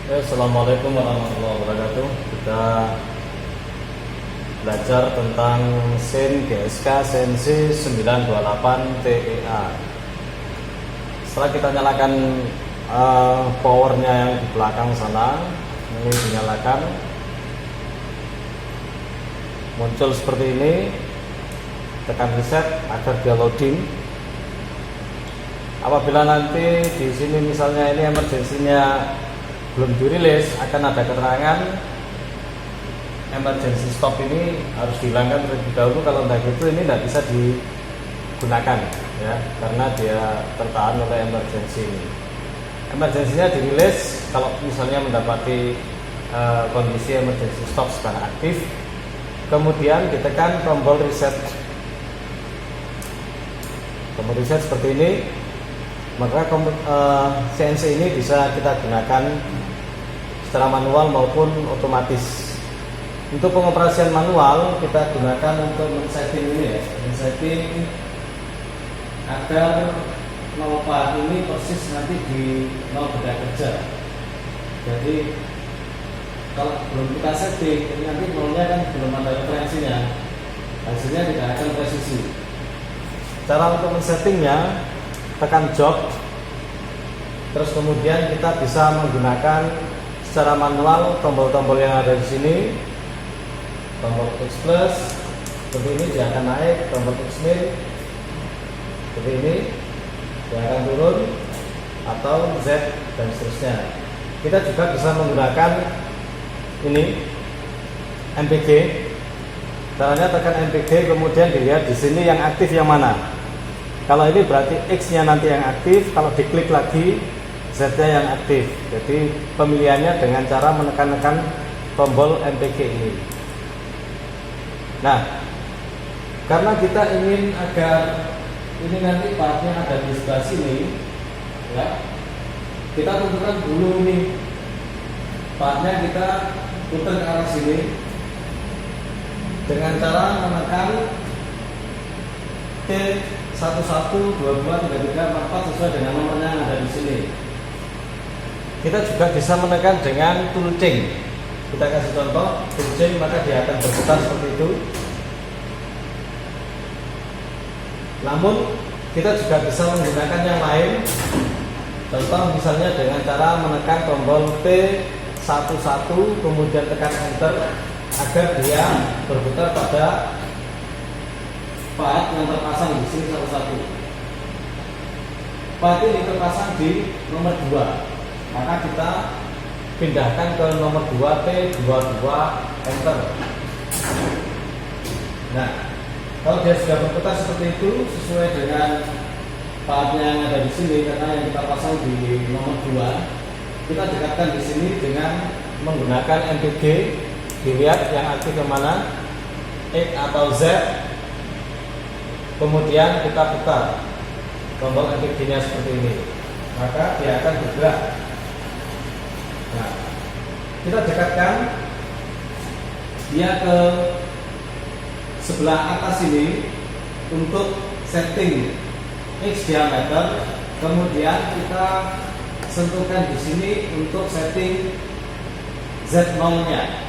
Assalamualaikum warahmatullahi wabarakatuh. Kita belajar tentang SIN GSK CNC 928 TEA. Setelah kita nyalakan powernya yang di belakang sana, ini dinyalakan, muncul seperti ini. Tekan reset agar dia loading. Apabila nanti di sini misalnya ini emergensinya belum dirilis, akan ada keterangan emergency stop ini harus dihilangkan terlebih dahulu. Kalau tidak gitu ini tidak bisa digunakan ya, karena dia tertahan oleh emergency ini. Emergensinya dirilis kalau misalnya mendapati kondisi emergency stop sekarang aktif, kemudian ditekan tombol reset. Tombol reset seperti ini, maka CNC ini bisa kita gunakan secara manual maupun otomatis. Untuk pengoperasian manual kita gunakan untuk men-setting ini ya, men-setting agar nol part ini persis nanti di nol beda kerja. Jadi kalau belum kita setting, ini nanti nolnya kan belum ada referensinya, hasilnya tidak akan presisi. Cara untuk men-settingnya, tekan job, terus kemudian kita bisa menggunakan secara manual tombol-tombol yang ada di sini. Tombol X plus seperti ini dia akan naik, tombol X min seperti ini dia akan turun, atau Z dan seterusnya. Kita juga bisa menggunakan ini MPG. Caranya tekan MPG, kemudian dilihat di sini yang aktif yang mana. Kalau ini berarti X-nya nanti yang aktif, kalau diklik lagi Z-nya yang aktif. Jadi pemilihannya dengan cara menekan-nekan tombol MPG ini. Nah, karena kita ingin agar ini nanti partnya ada di sebelah sini, ya, kita tentukan dulu nih partnya, kita putar ke arah sini dengan cara menekan T 1, 1, 2, 2, 3, 3, 4, 4 sesuai dengan nomornya yang ada di sini. Kita juga bisa menekan dengan tool chain. Kita kasih contoh tool chain, maka dia akan berputar seperti itu. Namun kita juga bisa menggunakan yang lain. Contoh misalnya dengan cara menekan tombol T11 kemudian tekan enter agar dia berputar pada part yang terpasang di sini satu-satu. Part ini terpasang di nomor 2, maka kita pindahkan ke nomor 2 T22 enter. Nah, kalau dia sudah berputar seperti itu sesuai dengan partnya yang ada di sini, karena yang kita pasang di nomor 2, kita dekatkan di sini dengan menggunakan MPG. Dilihat yang aktif yang mana, X atau Z. Kemudian kita putar tombol MPG-nya seperti ini, maka dia akan bergerak. Nah, kita dekatkan dia ke sebelah atas ini untuk setting X diameter. Kemudian kita sentuhkan di sini untuk setting Z0-nya.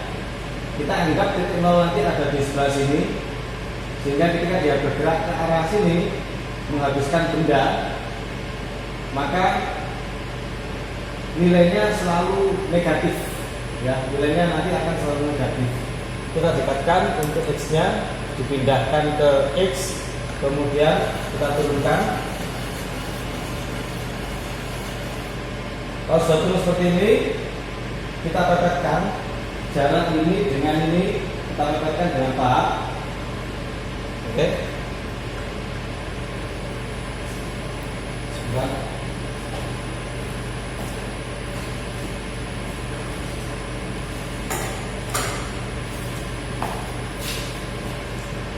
Kita anggap titik 0 nanti ada di sebelah sini, sehingga ketika dia bergerak ke arah sini menghabiskan benda, maka nilainya selalu negatif ya, nilainya nanti akan selalu negatif. Kita dekatkan untuk X-nya, dipindahkan ke X, kemudian kita turunkan. Kalau sudah turun seperti ini, kita pepetkan jarak ini dengan ini, kita pepetkan dengan tahap. Oke. Sebentar.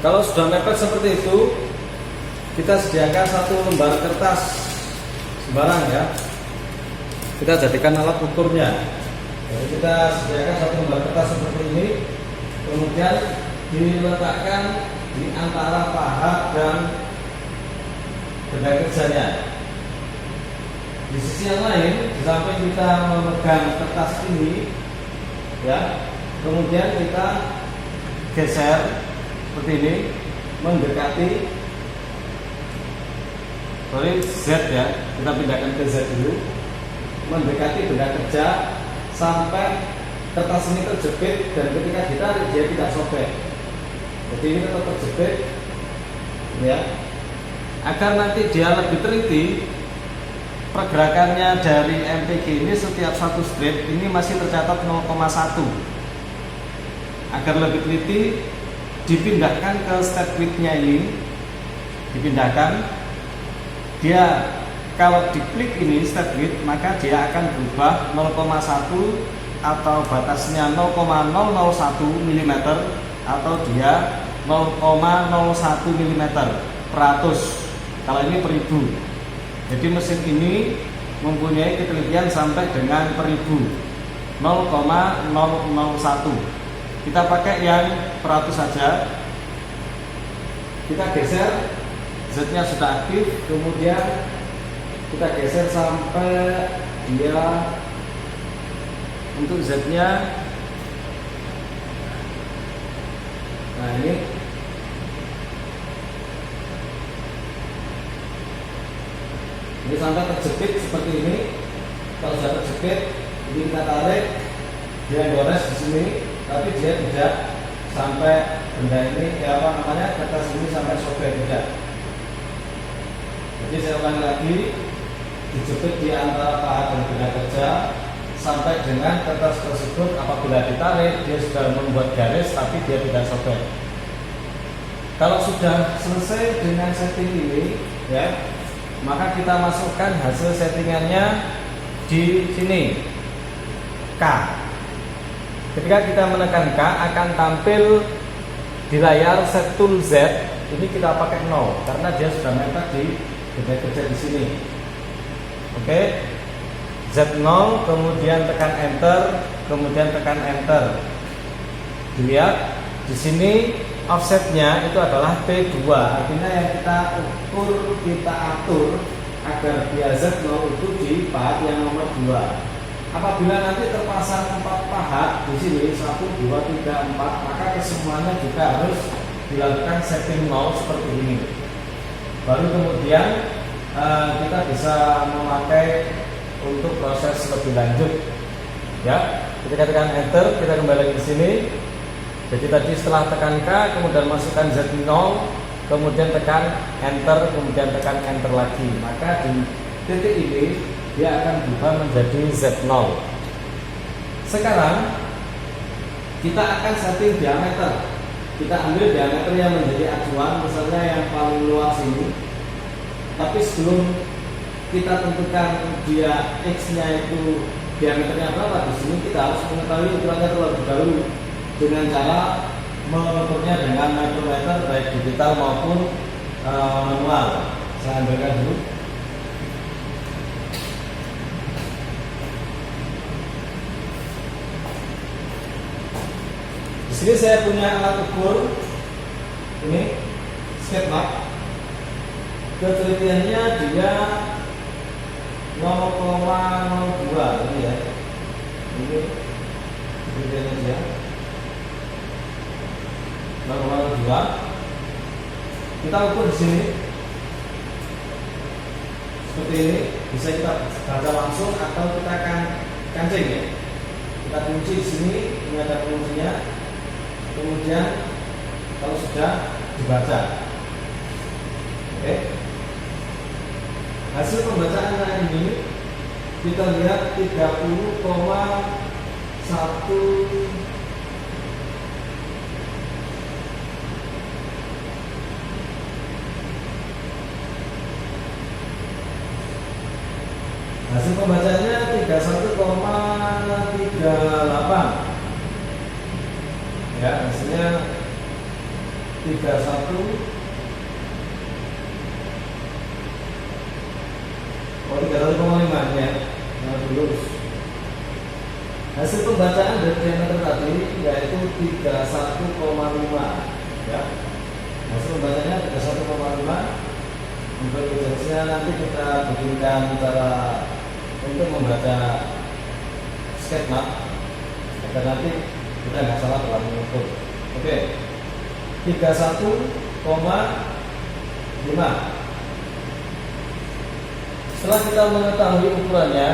Kalau sudah mepet seperti itu, kita sediakan satu lembar kertas sembarang ya. Kita jadikan alat ukurnya. Jadi kita sediakan satu lembar kertas seperti ini, kemudian diletakkan di antara paha dan benda kerjanya. Di sisi yang lain, di samping kita memegang kertas ini, ya, kemudian kita geser seperti ini, mendekati, Z ya, kita pindahkan ke Z dulu, mendekati benda kerja sampai kertas ini terjepit, dan ketika ditarik dia tidak sobek. Jadi ini tetap terjepit, ya, agar nanti dia lebih teliti. Pergerakannya dari MPG ini setiap satu strip ini masih tercatat 0,1. Agar lebih teliti, dipindahkan ke step width-nya ini, dipindahkan. Dia kalau diklik ini step width, maka dia akan berubah 0,1 atau batasnya 0,001 mm, atau dia 0,01 mm per ratus. Kalau ini per ribu. Jadi mesin ini mempunyai ketelitian sampai dengan per ribu, 0,001. Kita pakai yang per ratus saja. Kita geser, Z-nya sudah aktif, kemudian kita geser sampai dia, untuk Z-nya, nah ini sampai terjepit seperti ini. Kalau sudah terjepit, ini kita tarik, dia gores di sini, tapi dia tidak sampai benda ini, kertas ini sampai sobek, tidak. Jadi saya ulangi lagi, dijepit di antara pahat dan benda kerja sampai dengan kertas tersebut apabila ditarik dia sudah membuat garis tapi dia tidak sobek. Kalau sudah selesai dengan setting ini, ya, maka kita masukkan hasil settingannya di sini, K. Ketika kita menekan K, akan tampil di layar set tool Z. Ini kita pakai 0 karena dia sudah mepet di benda kerja di sini. Oke, Z0, kemudian tekan Enter, kemudian tekan Enter. Dilihat di sini offsetnya itu adalah P2, artinya yang kita ukur, kita atur agar dia Z0 itu di pahat yang nomor 2. Apabila nanti terpasang 4 pahat di sini, 1, 2, 3, 4, maka kesemuanya juga harus dilakukan setting 0 seperti ini. Baru kemudian kita bisa memakai untuk proses lebih lanjut. Ya, ketika tekan Enter, kita kembali ke sini. Jadi tadi setelah tekan K, kemudian masukkan Z0, kemudian tekan Enter, kemudian tekan Enter lagi. Maka di titik ini dia akan berubah menjadi Z0. Sekarang kita akan setting diameter. Kita ambil diameter yang menjadi acuan, misalnya yang paling luas ini. Tapi sebelum kita tentukan dia X-nya itu diameternya berapa, di sini kita harus mengetahui ukurannya terlebih dahulu dengan cara mengukurnya dengan micrometer baik digital maupun manual. Saya ambilkan dulu. Di sini saya punya alat ukur ini, skate mark. Ketelitiannya dia 0,02 ini ya. Ini ketelitiannya dia 0,02. Kita ukur di sini seperti ini, bisa kita baca langsung atau kita akan kancing ya. Kita kunci di sini, ini ada kuncinya. Kemudian kalau sudah dibaca, oke. Hasil pembacaannya ini kita lihat 30,1. Hasil pembacaannya 31,38. Ya, hasilnya 31. Oh, 3,5 ya. Nah, lurus. Hasil pembacaan dari diameter tadi yaitu 31,5 ya. Hasil pembacanya 31,5. Untuk jenisnya nanti kita bikinkan cara untuk membaca sketmap agar nanti kita nggak salah dalam mengukur. Oke, 31,5. Setelah kita mengetahui ukurannya,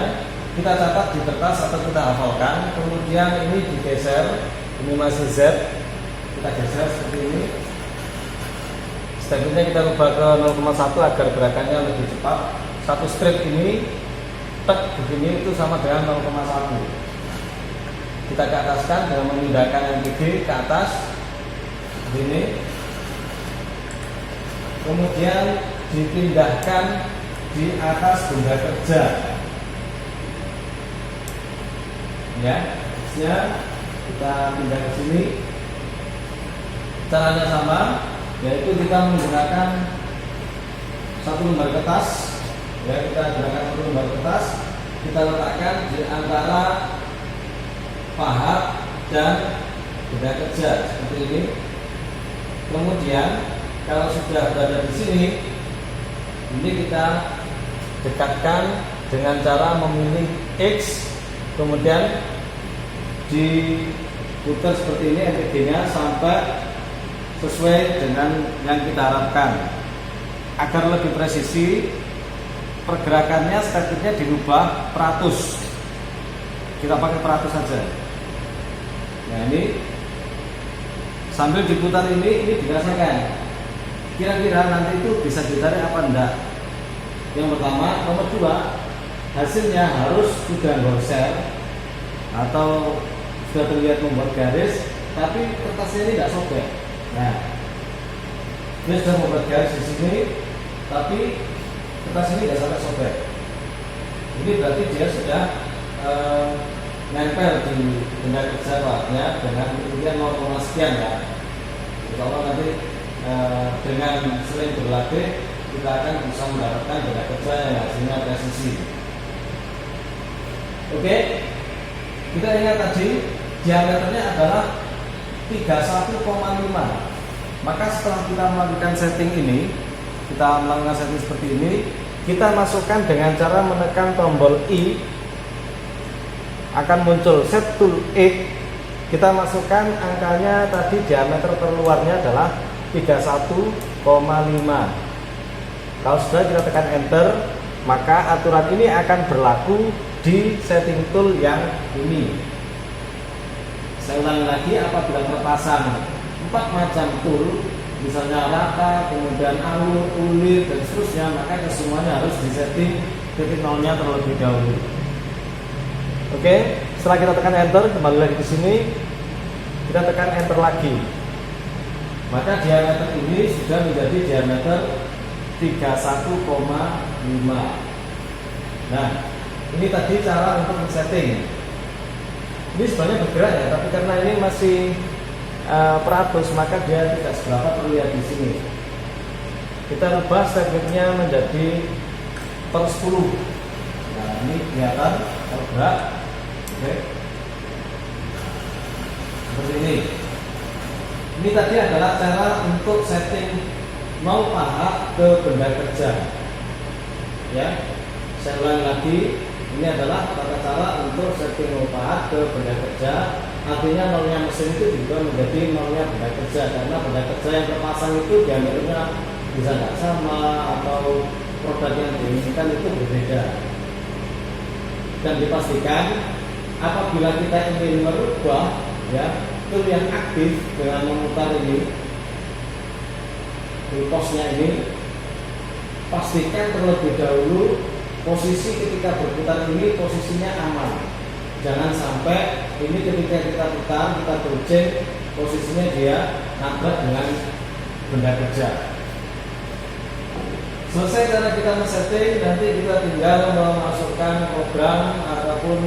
kita catat di kertas atau kita hafalkan. Kemudian ini digeser, ini masih Z, kita geser seperti ini. Selanjutnya kita rubah ke 0,1 agar gerakannya lebih cepat. Satu strip ini tek begini itu sama dengan 0,1. Kita ke ataskan dengan memindahkan yang gede ke atas begini. Kemudian dipindahkan di atas benda kerja. Ya, kita pindah ke sini. Caranya sama, yaitu kita menggunakan satu lembar kertas. Ya, kita gunakan satu lembar kertas, kita letakkan di antara pahat dan benda kerja seperti ini. Kemudian kalau sudah berada di sini, ini kita dekatkan dengan cara memilih X, kemudian diputar seperti ini MPG-nya sampai sesuai dengan yang kita harapkan. Agar lebih presisi, pergerakannya statiknya dirubah peratus. Kita pakai peratus saja. Nah, ini sambil diputar ini dirasakan. Kira-kira nanti itu bisa ditarik apa enggak? Yang pertama, nomor 2, hasilnya harus sudah gosel atau sudah terlihat membuat garis, tapi kertasnya ini tidak sobek. Nah, dia sudah membuat garis di sini, tapi kertas ini tidak sampai sobek. Ini berarti dia sudah nempel di benda kerja Pak, dengan kemudian 0, sekian ya. Kalau nanti dengan sering berlatih kita akan bisa mendapatkan benda kerja yang hasilnya presisi. Oke, kita ingat tadi diameternya adalah 31,5. Maka setelah kita melakukan setting ini, kita melakukan setting seperti ini, kita masukkan dengan cara menekan tombol I, akan muncul set tool X. Kita masukkan angkanya tadi, diameter terluarnya adalah 31,5. Kalau sudah kita tekan enter, maka aturan ini akan berlaku di setting tool yang ini. Saya ulangi lagi, apabila terpasang 4 macam tool, misalnya rata, kemudian alur, ulir, dan seterusnya, maka kesemuanya harus disetting titik nolnya terlebih dahulu. Oke, setelah kita tekan enter, kembali lagi ke sini, kita tekan enter lagi. Maka diameter ini sudah menjadi diameter 31,5. Nah, ini tadi cara untuk men-setting. Ini sebenarnya bergerak ya, tapi karena ini masih peratus, maka dia tidak seberapa terlihat di sini. Kita rubah stepnya menjadi per 10. Nah, ini kelihatan bergerak. Oke. Seperti ini. Ini tadi adalah cara untuk setting 0 pahat ke benda kerja. Ya, saya ulangi lagi. Ini adalah tata cara untuk setting 0 pahat ke benda kerja. Artinya nolnya mesin itu juga menjadi nolnya benda kerja, karena benda kerja yang terpasang itu diameternya bisa nggak sama atau produk yang diinginkan itu berbeda. Dan dipastikan apabila kita ingin merubah ya tool yang aktif dengan memutar ini di posnya ini, pastikan terlebih dahulu posisi ketika berputar ini posisinya aman. Jangan sampai ini ketika kita putar, kita goceng, posisinya dia nabrak dengan benda kerja. Selesai cara kita men-setting, nanti kita tinggal memasukkan program ataupun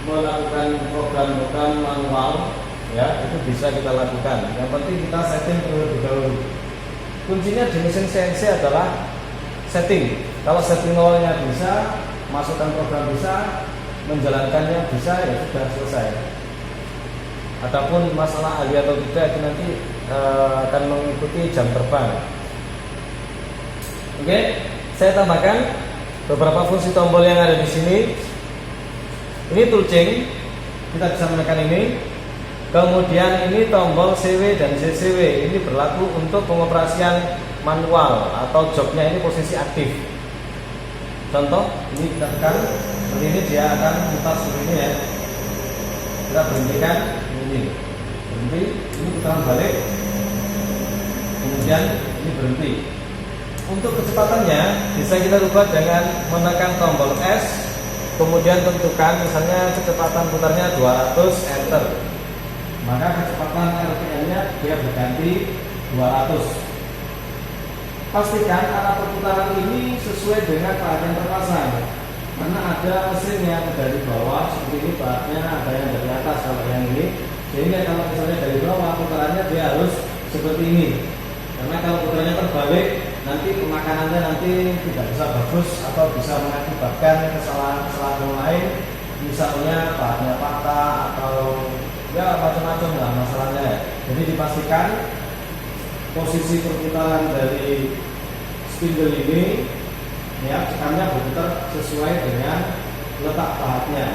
melakukan program-program manual, ya itu bisa kita lakukan. Yang penting kita setting terlebih dahulu. Kuncinya di mesin CNC adalah setting. Kalau setting awalnya bisa, masukkan program bisa, menjalankannya bisa, ya sudah selesai. Adapun masalah ahli atau tidak itu nanti akan mengikuti jam terbang. Oke, saya tambahkan beberapa fungsi tombol yang ada di sini. Ini toolchain, kita bisa menekan ini. Kemudian ini tombol CW dan CCW, ini berlaku untuk pengoperasian manual atau jobnya ini posisi aktif. Contoh, ini kita tekan, seperti ini dia akan mutar seperti ini ya. Kita berhentikan ini, berhenti, ini putaran balik, kemudian ini berhenti. Untuk kecepatannya bisa kita rubah dengan menekan tombol S, kemudian tentukan misalnya kecepatan putarnya 200, enter. Maka kecepatan RPM-nya dia berganti 200. Pastikan arah perputaran ini sesuai dengan perhatian terpasang, karena ada mesin yang dari bawah seperti ini, bahatnya ada yang dari atas kalau yang ini. Sehingga kalau misalnya dari bawah putarannya dia harus seperti ini, karena kalau putarannya terbalik nanti pemakanannya nanti tidak bisa bagus atau bisa mengakibatkan kesalahan lain, misalnya bahannya patah atau ya macam-macam lah masalahnya. Jadi dipastikan posisi perputaran dari spindle ini ya, cekannya berputar sesuai dengan letak pahatnya.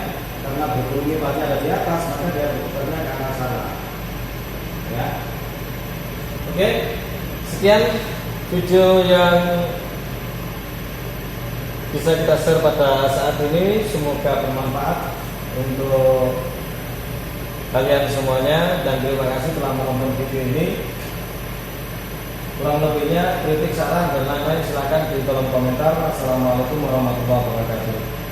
Karena berhubung pahatnya ada di atas, maka dia berputarnya ke arah sana ya. Oke, sekian video yang bisa kita share pada saat ini, semoga bermanfaat untuk kalian semuanya, dan terima kasih telah menonton video ini. Kurang lebihnya kritik, saran dan lain-lain silakan di kolom komentar. Assalamualaikum warahmatullahi wabarakatuh.